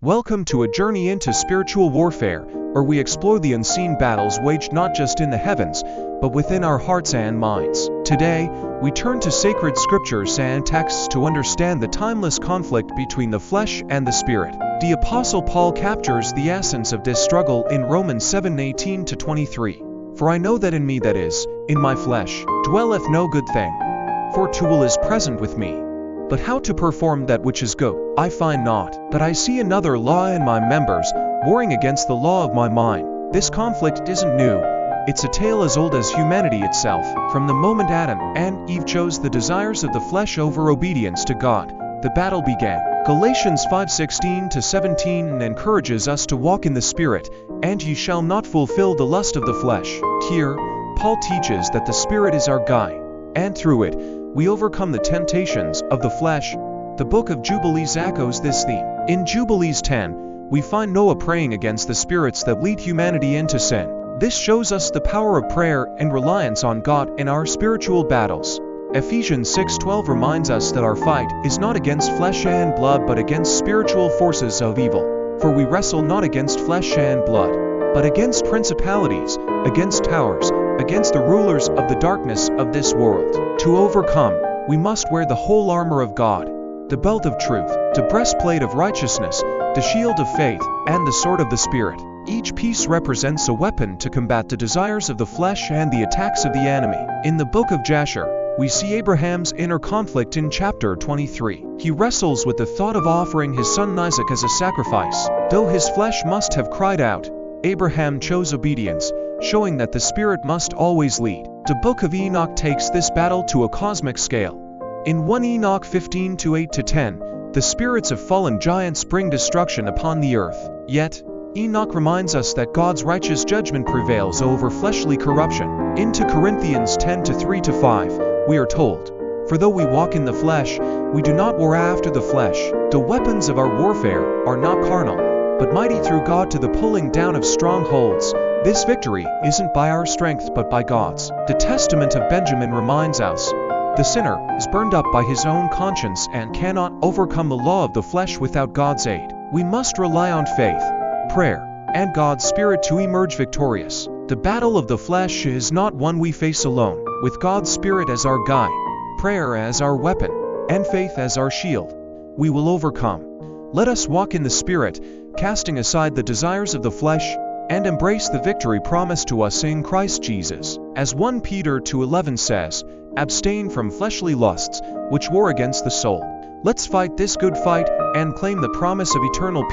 Welcome to a journey into spiritual warfare, where we explore the unseen battles waged not just in the heavens, but within our hearts and minds. Today, we turn to sacred scriptures and texts to understand the timeless conflict between the flesh and the spirit. The Apostle Paul captures the essence of this struggle in Romans 7:18-23. For I know that in me, that is, in my flesh, dwelleth no good thing. For to will is present with me, but how to perform that which is good, I find not. But I see another law in my members, warring against the law of my mind. This conflict isn't new. It's a tale as old as humanity itself. From the moment Adam and Eve chose the desires of the flesh over obedience to God, the battle began. Galatians 5:16-17 encourages us to walk in the Spirit, and ye shall not fulfill the lust of the flesh. Here, Paul teaches that the Spirit is our guide, and through it, we overcome the temptations of the flesh. The book of Jubilees echoes this theme. In Jubilees 10, we find Noah praying against the spirits that lead humanity into sin. This shows us the power of prayer and reliance on God in our spiritual battles. Ephesians 6:12 reminds us that our fight is not against flesh and blood but against spiritual forces of evil. For we wrestle not against flesh and blood, but against principalities, against towers, against the rulers of the darkness of this world. To overcome, we must wear the whole armor of God, the belt of truth, the breastplate of righteousness, the shield of faith, and the sword of the Spirit. Each piece represents a weapon to combat the desires of the flesh and the attacks of the enemy. In the book of Jasher, we see Abraham's inner conflict in chapter 23. He wrestles with the thought of offering his son Isaac as a sacrifice. Though his flesh must have cried out, Abraham chose obedience, showing that the Spirit must always lead. The book of Enoch takes this battle to a cosmic scale. In 1 Enoch 15:8-10, the spirits of fallen giants bring destruction upon the earth. Yet, Enoch reminds us that God's righteous judgment prevails over fleshly corruption. In 2 Corinthians 10:3-5, we are told, "For though we walk in the flesh, we do not war after the flesh. The weapons of our warfare are not carnal, but mighty through God to the pulling down of strongholds." This victory isn't by our strength but by God's. The Testament of Benjamin reminds us, the sinner is burned up by his own conscience and cannot overcome the law of the flesh without God's aid. We must rely on faith, prayer, and God's Spirit to emerge victorious. The battle of the flesh is not one we face alone. With God's Spirit as our guide, prayer as our weapon, and faith as our shield, we will overcome. Let us walk in the Spirit, casting aside the desires of the flesh, and embrace the victory promised to us in Christ Jesus. As 1 Peter 2:11 says, abstain from fleshly lusts, which war against the soul. Let's fight this good fight and claim the promise of eternal peace.